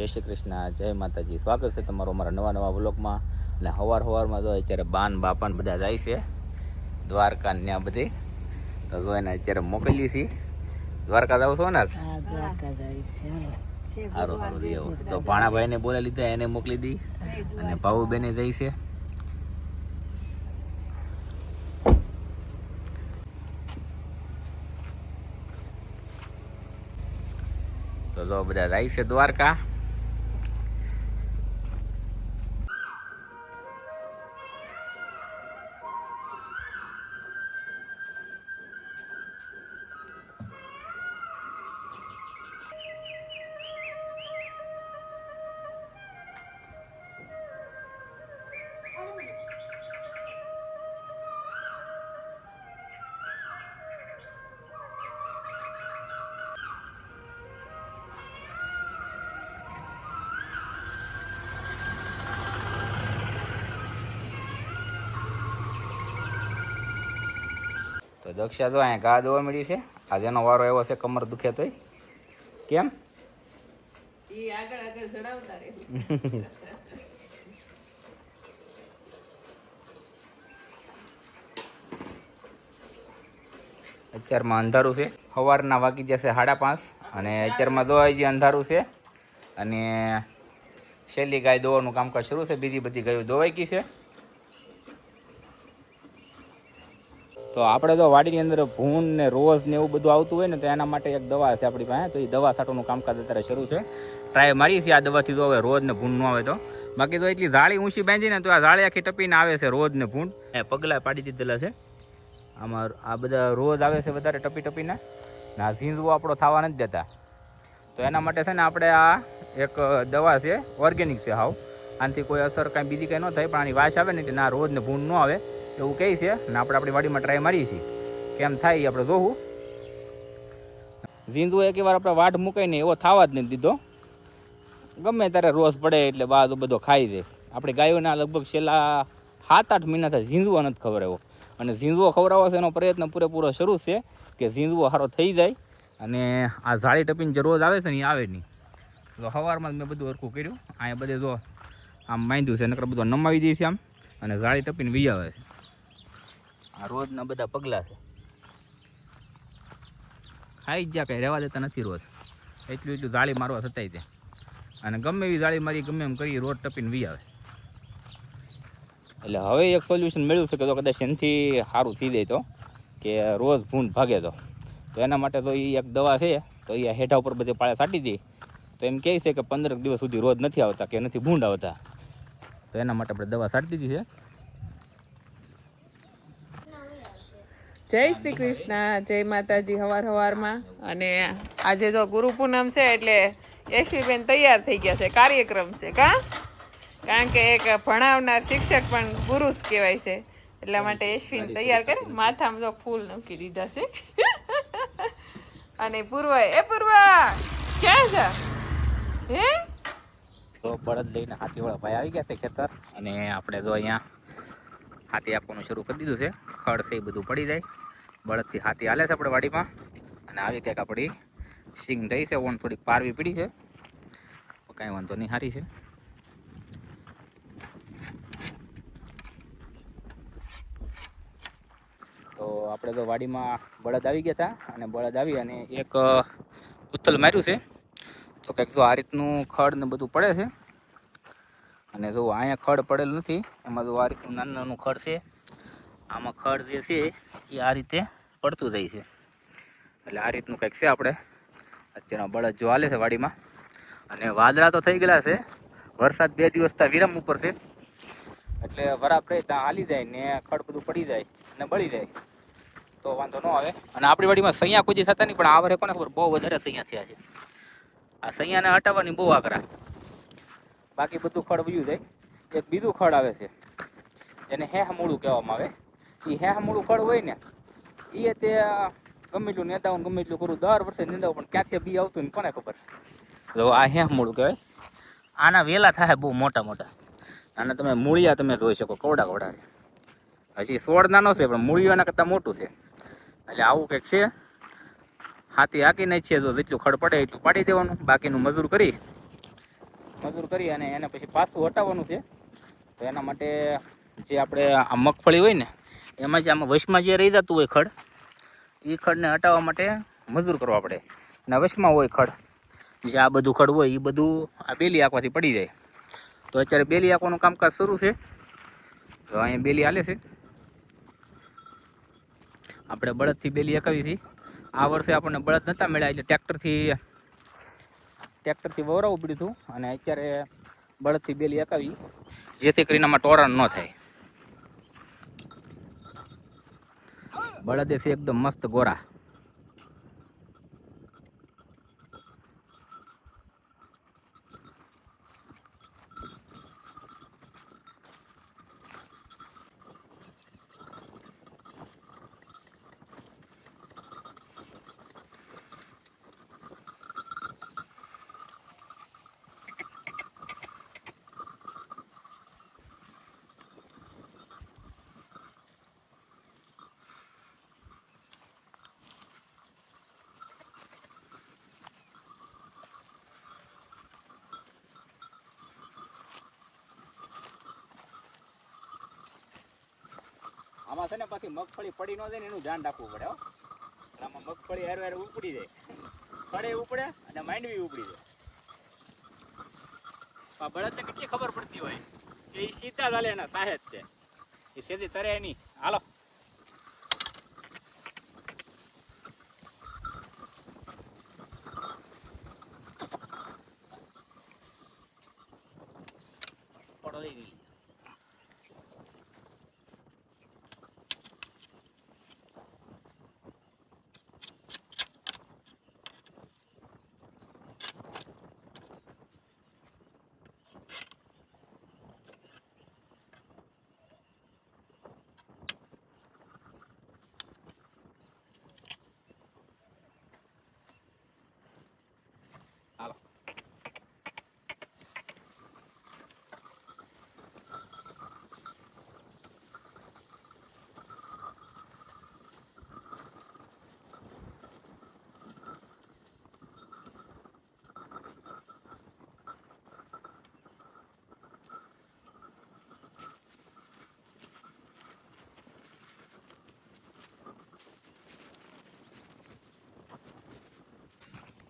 જય શ્રી કૃષ્ણ, જય માતાજી. સ્વાગત છે તમારું અમારા નવા વ્લોગમાં. અને સવારમાં જો અત્યારે બાન બાપાને બધા જાય છે દ્વારકા ને ત્યાં બધી. તો જો એને અત્યારે મોકલી છીએ. દ્વારકા જાવ છો ને? દ્વારકા જાય છે. સારું સારું એવું. તો ભાણાભાઈને બોલાવી લીધા, એને મોકલી દી. અને ભાવુબેને જાય છે. તો જો બધા જાય છે દ્વારકા. તો દક્ષા તો અહીંયા ગા દોવા મળી છે. આજે એનો વારો એવો છે, કમર દુખે તોય. કેમ? અત્યારમાં અંધારું છે. સવારના વાગી જશે 5:30 અને અત્યારમાં દોવાઈ જે અંધારું છે. અને છેલ્લી ગાય દોવાનું કામકાજ શરૂ છે. બીજી બધી ગાયો દોવાઈ ગઈ છે. તો આપણે તો વાડીની અંદર ભૂન ને રોઝ ને એવું બધું આવતું હોય ને, તો એના માટે એક દવા છે આપણી પાસે. તો એ દવા છાંટવાનું કામકાજ અત્યારે શરૂ છે. ટ્રાય મારી છે આ દવાથી. તો હવે રોજ ને ભૂન ન આવે તો. બાકી તો એટલી જાળી ઊંચી બાંધીને તો આ જાળી આખી ટપીને આવે છે રોજ ને ભૂન. પગલા પાડી દીધેલા છે આમાં. આ બધા રોજ આવે છે વધારે ટપી ટપીને. ને આ ઝીંઝવો આપણો થવા નથી દેતા. તો એના માટે છે ને આપણે આ એક દવા છે, ઓર્ગેનિક છે હાવ. આનાથી કોઈ અસર કાંઈ બીજી કંઈ ન થાય, પણ આની વાસ આવે ને કે ના રોજ ને ભૂન ન આવે એવું કહે છે. ને આપણે આપણી વાડીમાં ટ્રાય મારીએ છીએ, કેમ થાય એ આપણે જોવું. ઝીંદુ એક વાર આપણે વાઢ મૂકાઈને એવો થવા જ નથી દીધો. ગમે ત્યારે રોજ પડે એટલે બાદ બધો ખાઈ જાય. આપણી ગાયોના લગભગ છેલ્લા 7-8 મહિનાથી ઝીંઝવો નથી ખવડાવ્યો. અને ઝીંઝવો ખવડાવવો છે એનો પ્રયત્ન પૂરેપૂરો શરૂ છે કે ઝીંઝવો સારો થઈ જાય. અને આ જાળી ટપીને જે રોજ આવે છે ને એ આવે નહીં. તો સવારમાં મેં બધું હરખું કર્યું. અહીંયા બધે જો આમ બાંધ્યું છે, નકર બધું નમાવી દઈએ છે આમ. અને જાળી ટપીને વી આવે છે. આ રોજના બધા પગલાં છે. ખાઈ જ જ્યાં કંઈ રહેવા દેતા નથી રોજ. એટલું જાળી મારવા છતાંય તે. અને ગમે એવી જાળી મારી ગમે એમ કરી રોજ ટપીને વી આવે. એટલે હવે એક સોલ્યુશન મળ્યું છે કે તો કદાચ એનાથી સારું થઈ જાય તો, કે રોજ ભૂંડ ભાગે તો એના માટે તો એ એક દવા છે. તો એ હેઠા ઉપર બધે પાળે છાંટી દઈ તો એમ કહે છે કે 15 દિવસ સુધી રોજ નથી આવતા કે નથી ભૂંડ આવતા. તો એના માટે આપણે દવા છાંટી દીધી છે. જય શ્રી કૃષ્ણ, જય માતાજી. સવારમાં અને આજે જો ગુરુ પૂનમ છે એટલે યશવીબેન તૈયાર થઈ ગયા છે. કાર્યક્રમ છે કારણ કે એક ભણાવનાર શિક્ષક પણ ગુરુ જ કહેવાય છે. એટલા માટે યશવીને તૈયાર કરી માથામાં જો ફૂલ મૂકી દીધા છે. અને પૂર્વા ક્યાં છે હે? તો બળદ લઈને હાથીવાળા ભાઈ આવી ગયા છે ખેતર. અને આપણે જો અહીંયા હાથી આપવાનું શરૂ કરી દીધું છે. ખડ છે એ બધું પડી જાય. બળદથી હાથી હાલે છે આપણે વાડીમાં. અને આવી કંઈક આપણી સિંગ થઈ છે. ઓન થોડીક પારવી પડી છે, કાંઈ વાંધો નહીં, સારી છે. તો આપણે તો વાડીમાં બળદ આવી ગયા હતા. અને બળદ આવી અને એક ઉથલ માર્યું છે. તો કંઈક જો આ રીતનું ખડ ને બધું પડે છે. અને જો અહીંયા ખડ પડેલું નથી, એમાં જો આ રીતનું નાનું નાનું ખડ છે. આમાં ખડ જે છે એ આ રીતે પડતું જાય છે. એટલે આ રીતનું કંઈક છે. આપણે અત્યારના બળદ જો હાલે છે વાડીમાં. અને વાદળા તો થઈ ગયેલા છે. વરસાદ 2 દિવસ ત્યાં વિરામ ઉપર છે. એટલે વરાપ રહે ત્યાં હાલી જાય ને ખડ બધું પડી જાય ને બળી જાય તો વાંધો ન આવે. અને આપણી વાડીમાં સૈયા કોઈ થતા નહીં, પણ આ વરે કોને ખબર બહુ વધારે સૈયા થયા છે. આ સૈયાને હટાવવાની બહુ આગ્રહ. બાકી બધું ખડ વયું જાય. એક બીજું ખડ આવે છે એને હેહમૂળું કહેવામાં આવે. એ હેહમૂળું ખડ હોય ને એ તે ગમે એટલું નેતાઓને ગમે એટલું કરું, દર વર્ષે નિંદાવું, પણ ક્યાંથી બી આવતું ને કોને ખબર. તો આ હેહમૂળું કહેવાય. આના વેલા થાય બહુ મોટા મોટા. આને તમે મૂળિયા તમે જોઈ શકો, કવડા કવડા છે. હજી છોડ નાનો છે પણ મૂળિયું એના કરતાં મોટું છે. એટલે આવું કંઈક છે. હાથી હાકીને જ છે. જો જેટલું ખડ પડે એટલું પાડી દેવાનું, બાકીનું મજૂર કરી મજૂર કરી અને એને પછી પાછું હટાવવાનું છે. તો એના માટે જે આપણે આ મગફળી હોય ને એમાં જે આમાં વશમાં જે રહી જતું હોય ખડ, એ ખડને હટાવવા માટે મજૂર કરવા પડે. અને વશમાં હોય ખડ, જે આ બધું ખડ હોય એ બધું આ બેલી આંકવાથી પડી જાય. તો અત્યારે બેલી આંકવાનું કામકાજ શરૂ છે. તો અહીંયા બેલી હાલે છે. આપણે બળદથી બેલી આંકાવી છીએ. આ વર્ષે આપણને બળદ નહોતા મળ્યા એટલે ટ્રેક્ટરથી વવરાવવું પડ્યું હતું. અને અત્યારે બળદથી બેલી આંકાવી જેથી કરીને આમાં ટોરણ ન થાય. બળદે છે એકદમ મસ્ત ગોરા. આમાં છે ને પાછી મગફળી પડી ન જાય ને એનું ધ્યાન રાખવું પડે. આમાં મગફળી હારે હારે ઉપડી જાય, ખડે ઉપડે અને માંડવી ઉપડી જાય. બળદને કેટલી ખબર પડતી હોય કે એ સીધા ચાલે એના સાહેબ છે, એ સીધી તરે નહીં. હાલો પડો દઈ દીધી. હાલો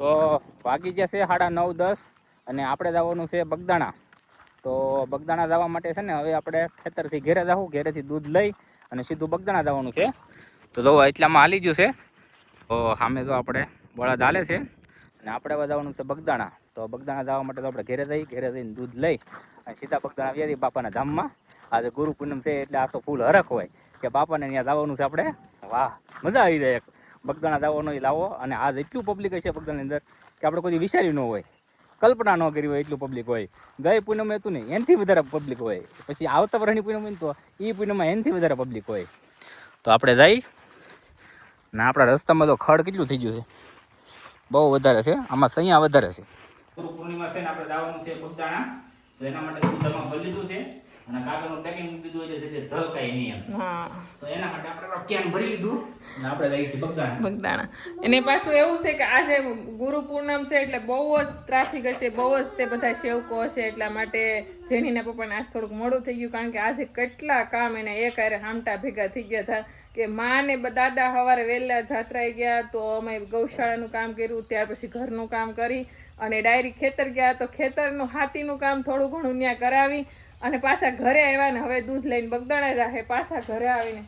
તો વાગી જશે 9:30 અને આપણે જવાનું છે બગદાણા. તો બગદાણા જવા માટે છે ને હવે આપણે ખેતરથી ઘેરે જવું, ઘેરેથી દૂધ લઈ અને સીધું બગદાણા જવાનું છે. તો જો એટલામાં હાલી ગયું છે. તો સામે જો આપણે બળદ હાલે છે અને આપણે જવાનું છે બગદાણા. તો બગદાણા જવા માટે તો આપણે ઘેરે જઈને દૂધ લઈ અને સીધા બગદાણા આવ્યા છીએ બાપાના ધામમાં. આજે ગુરુ પૂનમ છે એટલે આ તો ફૂલ હરખ હોય કે બાપાને ત્યાં જવાનું છે આપણે. વાહ, મજા આવી જાય. બગદાણા જવાનો એ લાવો. અને આજ એટલું પબ્લિક હશે બગદાણાની અંદર કે આપણે કોઈ વિચાર્યું ન હોય, કલ્પના ન કરી હોય એટલું પબ્લિક હોય. ગઈ પૂનમ હતું ને એનાથી વધારે પબ્લિક હોય. પછી આવતા વર્ષની પૂનમ હોય ને તો એ પૂનમમાં એનાથી વધારે પબ્લિક હોય. તો આપણે જઈ ને આપણા રસ્તામાં તો ખડ કેટલું થઈ ગયું છે, બહુ વધારે છે. આમાં સૈયા વધારે છે. ગુરુ પૂર્ણિમા છે ને આપણે જવાનું છે બગદાણા. તો એના માટે દૂધમાં ભરી લીધું છે અને કાગળનું પેકિંગ મૂકી દીધું એટલે છે ઝલકાય નહીં એમ. તો એના માટે આપણે કેન ભરી લીધું અને આપણે જઈએ છીએ બગદાણા. એને પાછું એવું છે કે આજે ગુરુ પૂનમ છે એટલે બહુ જ ટ્રાફિક હશે, બહુ જ તે બધા સેવકો હશે. એટલા માટે જેનીના પપ્પાને આજ થોડુંક મોડું થઈ ગયું, કારણ કે આજે કેટલા કામ એને એક હારે હામટા ભેગા થઈ ગયા હતા. કે માં ને દાદા સવારે વહેલા જાત્રાએ ગયા, તો અમે ગૌશાળાનું કામ કર્યું, ત્યાર પછી ઘરનું કામ કરી અને ડાયરી ખેતર ગયા. તો ખેતરનું હાથીનું કામ થોડું ઘણું ત્યાં કરાવી અને પાછા ઘરે આવ્યા ને હવે દૂધ લઈને બગદાણા જાહે. પાછા ઘરે આવીને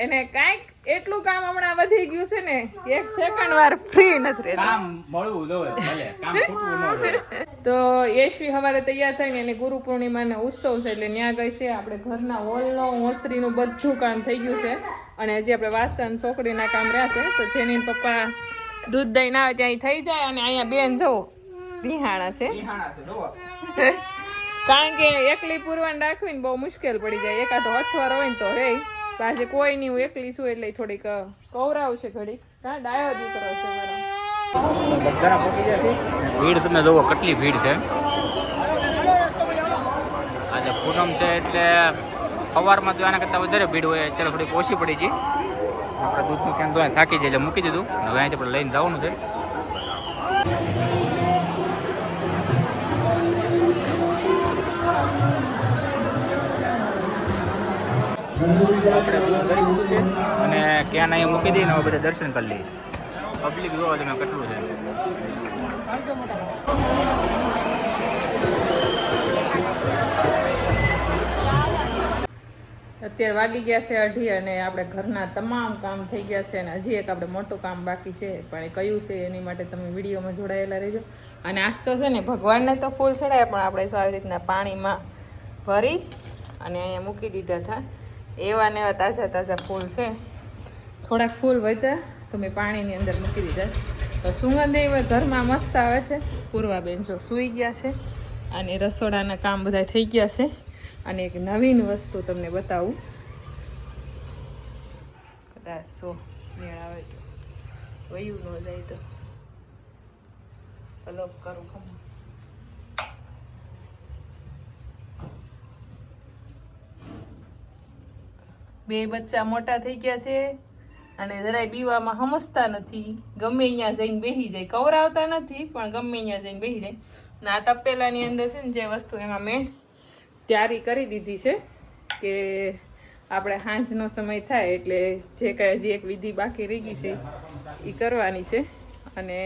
એને કાંઈક એટલું કામ હમણાં વધી ગયું છે ને એક સેકન્ડ વાર ફ્રી નથી રહેતા. કામ મળવું જોઈએ, ભલે કામ ખૂટવું ન જોઈએ. તો યશવી સવારે તૈયાર થઈને એને ગુરુ પૂર્ણિમાનો ઉત્સવ છે એટલે ત્યાં ગઈ છે. આપણે ઘરના હોલનો ઓસરીનું બધું કામ થઈ ગયું છે અને હજી આપણે વાસણ ચોકડીના કામ રહ્યા છે. તો જેની પપ્પા દૂધ દઈને આવે ત્યાં થઈ જાય. અને અહીંયા બેન જવો બિહાણા છે, કારણ કે એકલી પૂરવાન રાખવીને બહુ મુશ્કેલ પડી જાય. એકાદો અથવારો હોય ને તો રે. તો આજે કોઈ નહીં, હું એકલી છું એટલે થોડીક કવરાવશે ઘડીક. હા, ડાયો દીકરો છે મારો. બગદાણા પહોંચી જાય છે. ભીડ તમે જોવો કેટલી ભીડ છે. આજે પૂનમ છે એટલે સવારમાં તો આના કરતાં વધારે ભીડ હોય. અત્યારે થોડીક ઓછી પડી ગઈ. આપણે દૂધનું કેન તો થાકી જાય એટલે મૂકી દીધું. હવે અહીંથી આપણે લઈને જવાનું છે. આપણે દૂધ ગરી દીધું છે અને ક્યાં અહીંયા મૂકી દઈને હવે બધા દર્શન કરી લઈએ. પબ્લિક જોવો તમે કેટલું છે. અત્યારે વાગી ગયા છે 2:30 અને આપણે ઘરના તમામ કામ થઈ ગયા છે અને હજી એક આપણે મોટું કામ બાકી છે, પણ એ કયું છે એની માટે તમે વિડીયોમાં જોડાયેલા રહેજો. અને આજ તો છે ને ભગવાનને તો ફૂલ ચડાય, પણ આપણે સારી રીતના પાણીમાં ભરી અને અહીંયા મૂકી દીધા હતા. એવા ને એવા તાજા તાજા ફૂલ છે. થોડાક ફૂલ વધ્યા તો મેં પાણીની અંદર મૂકી દીધા. તો સુગંધ એવા ઘરમાં મસ્ત આવે છે. પૂર્વાબેન જો સૂઈ ગયા છે અને રસોડાના કામ બધા થઈ ગયા છે. અને એક નવીન વસ્તુ તમને બતાવું, કદાચ સો મેળ આવે તો વયું ન જાય તો અલોક કરું ખમ. બે બચ્ચા મોટા થઈ ગયા છે અને જરાય બીવામાં સમજતા નથી. ગમે અહીંયા જઈને બેસી જાય, કવરાવતા નથી પણ ગમે અહીંયા જઈને બેસી જાય. ના તપેલાની અંદર છે ને જે વસ્તુ એમાં મેં તૈયારી કરી દીધી છે કે આપણે સાંજનો સમય થાય એટલે જે કાંઈ હજી એક વિધિ બાકી રહી ગઈ છે એ કરવાની છે. અને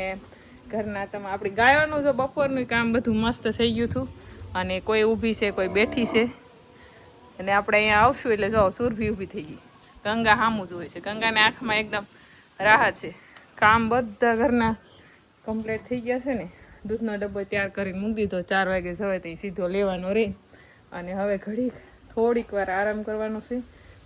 ઘરના તમે આપણી ગાયોનું જો બપોરનું કામ બધું મસ્ત થઈ ગયું હતું અને કોઈ ઊભી છે કોઈ બેઠી છે. અને આપણે અહીંયા આવશું એટલે જો સુરભી ઊભી થઈ ગઈ. ગંગા સામું જ હોય છે. ગંગાને આંખમાં એકદમ રાહત છે. કામ બધા ઘરના કમ્પ્લીટ થઈ ગયા છે ને. દૂધનો ડબ્બો તૈયાર કરીને મૂકી દીધો. 4 વાગે જવાય તો સીધો લેવાનો રહે. અને હવે ઘડીક થોડીક વાર આરામ કરવાનો છે.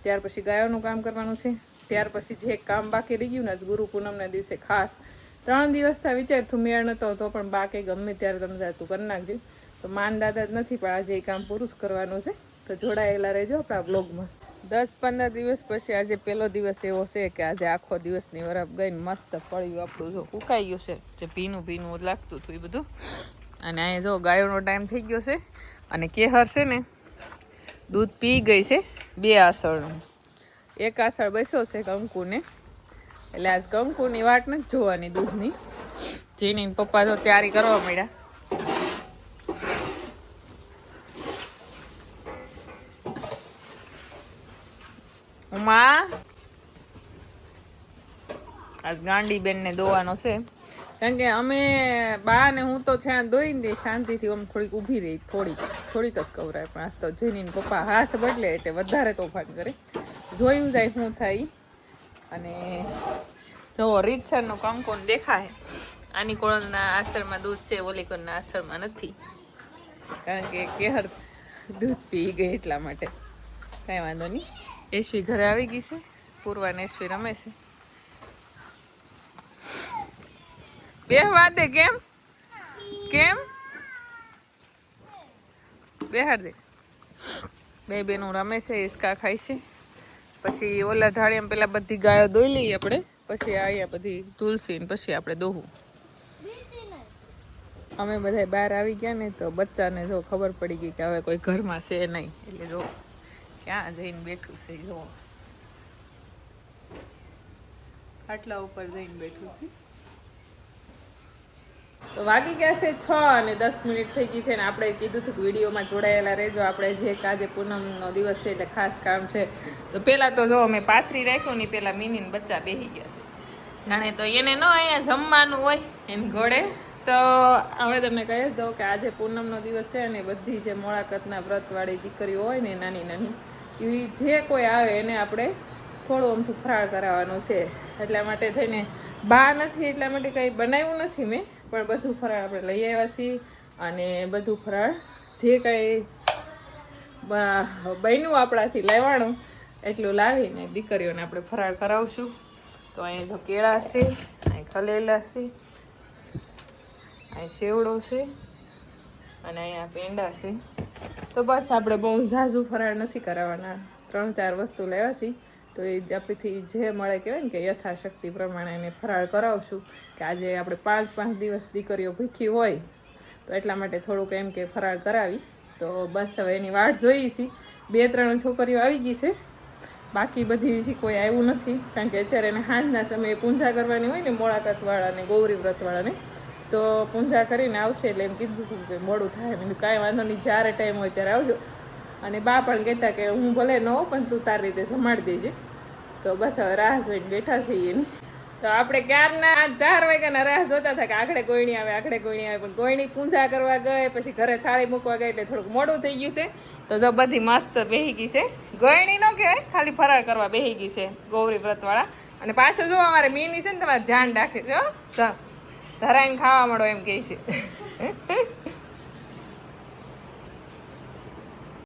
ત્યાર પછી ગાયોનું કામ કરવાનું છે. ત્યાર પછી જે કામ બાકી રહી ગયું ને આજ ગુરુ પૂનમના દિવસે ખાસ 3 દિવસથી વિચારતું મેળ નતો તો પણ બાકી ગમે ત્યારે તમે જાતું કરી નાખજો. તો માન દાદા જ નથી પણ આજે એ કામ પૂરું કરવાનું છે. તો જોડાયેલા રહેજો આપણા બ્લોગમાં. 10-15 દિવસ પછી આજે પહેલો દિવસ એવો છે કે આજે આખો દિવસની વરફ ગઈને મસ્ત ફળ્યું આપણું જો ઉકાઈ ગયું છે. જે ભીનું ભીનું લાગતું હતું એ બધું. અને અહીંયા જો ગાયોનો ટાઈમ થઈ ગયો છે અને કેહર છે ને દૂધ પી ગઈ છે 2 આસળનું. 1 આસળ બેસ્યો છે કંકુને, એટલે આજ કંકુની વાટ નથી જોવાની દૂધની. જેની પપ્પા તો તૈયારી કરવા માંડ્યા. ઉમા આજ ગાંડી બેનને દોવાનો છે કારણ કે અમે બા ને હું તો છાં દોઈને દઈ શાંતિથી આમ થોડીક ઊભી રહી, થોડીક જ કવરાય. પણ આજ તો જેની પપ્પા હાથ બદલે એટલે વધારે તોફાન કરે. જોયું જાય શું થાય. અને જો રીતસરનું કંકુન દેખાય. આની કોળના આસળમાં દૂધ છે, ઓલી કોળના આસળમાં નથી, કારણ કે કેહર દૂધ પી ગઈ એટલા માટે. કાંઈ વાંધો નહીં. એશ્વી ઘરે આવી ગઈ છે. પૂર્વા ને એશ્વી રમે છે. બેહવા દે. કેમ કેમ બેહાડ દે. બે બેનું રમે છે, હિસકા ખાય છે. પછી ઓલા ધાળિયામાં પેલા બધી ગાયો દોઈ લઈએ આપણે, પછી અહીંયા બધી તુલસી ને પછી આપણે દોહું. અમે બધા બહાર આવી ગયા ને તો બચ્ચાને જો ખબર પડી ગઈ કે હવે કોઈ ઘરમાં છે નહીં. એટલે જો ક્યાં જઈને બેઠું છે, જો આટલા ઉપર જઈને બેઠું છે. તો વાગી ગયા છે 6 અને 10 મિનિટ થઈ ગઈ છે ને આપણે કીધું હતું કે વિડીયોમાં જોડાયેલા રહેજો. આપણે જે આજે પૂનમનો દિવસ છે એટલે ખાસ કામ છે. તો પહેલાં તો જો અમે પાથરી રાખ્યું ને પહેલાં મિનીને બચ્ચા બેસી ગયા છે. જાણે તો એને ન અહીંયા જમવાનું હોય એની ઘોડે. તો હવે તમને કહી જ દઉં કે આજે પૂનમનો દિવસ છે અને બધી જે મોળાકતના વ્રતવાળી દીકરીઓ હોય ને નાની નાની એ જે કોઈ આવે એને આપણે થોડું અમથું ફરાળ કરાવવાનું છે. એટલા માટે થઈને બા નથી એટલા માટે કંઈ બનાવ્યું નથી મેં, પણ બધું ફરાળ આપણે લઈ આવ્યા છીએ. અને બધું ફરાળ જે કાંઈ બન્યું આપણાથી લેવાનું એટલું લાવીને દીકરીઓને આપણે ફરાળ કરાવશું. તો અહીંયા જો કેળા છે, અહીં ખલેલા છે, અહીં સેવડો છે અને અહીંયા પેંડા છે. તો બસ આપણે બહુ ઝાઝુ ફરાળ નથી કરાવવાના. 3-4 વસ્તુ લેવા છીએ. તો એ આપણેથી જે મળે કહેવાય ને કે યથાશક્તિ પ્રમાણે એને ફરાળ કરાવશું. કે આજે આપણે 5-5 દિવસ દીકરીઓ ભૂખી હોય તો એટલા માટે થોડુંક એમ કે ફરાળ કરાવી. તો બસ હવે એની વાટ જોઈએ છીએ. 2-3 છોકરીઓ આવી ગઈ છે, બાકી બધી હજી કોઈ આવ્યું નથી. કારણ કે અત્યારે એને સાંજના સમયે પૂજા કરવાની હોય ને મોળાકતવાળાને ગૌરી વ્રતવાળાને, તો પૂજા કરીને આવશે એટલે એમ કીધું હતું કે મોડું થાય. મેં કાંઈ વાંધો નહીં, જ્યારે ટાઈમ હોય ત્યારે આવજો. અને બા પણ કહેતા કે હું ભલે ન હોઉં પણ તું તારી રીતે સંભાળી દેજે. તો બસ હવે રાહ જોઈને બેઠા છીએ એની. તો આપણે ક્યારના 4 વાગ્યાના રાહ જોતા હતા કે આખડે ગોયણી આવે પણ ગોયણી પૂંજા કરવા ગઈ, પછી ઘરે થાળી મૂકવા ગઈ એટલે થોડુંક મોડું થઈ ગયું છે. તો જો બધી મસ્ત બેહી ગઈ છે. ગોયણી ન કહેવાય, ખાલી ફરાળ કરવા બેહી ગઈ છે ગૌરી વ્રતવાળા. અને પાછું જો અમારે મીની છે ને તમારે ધ્યાન રાખે જો ધરાઈને ખાવા મળો એમ કહે છે.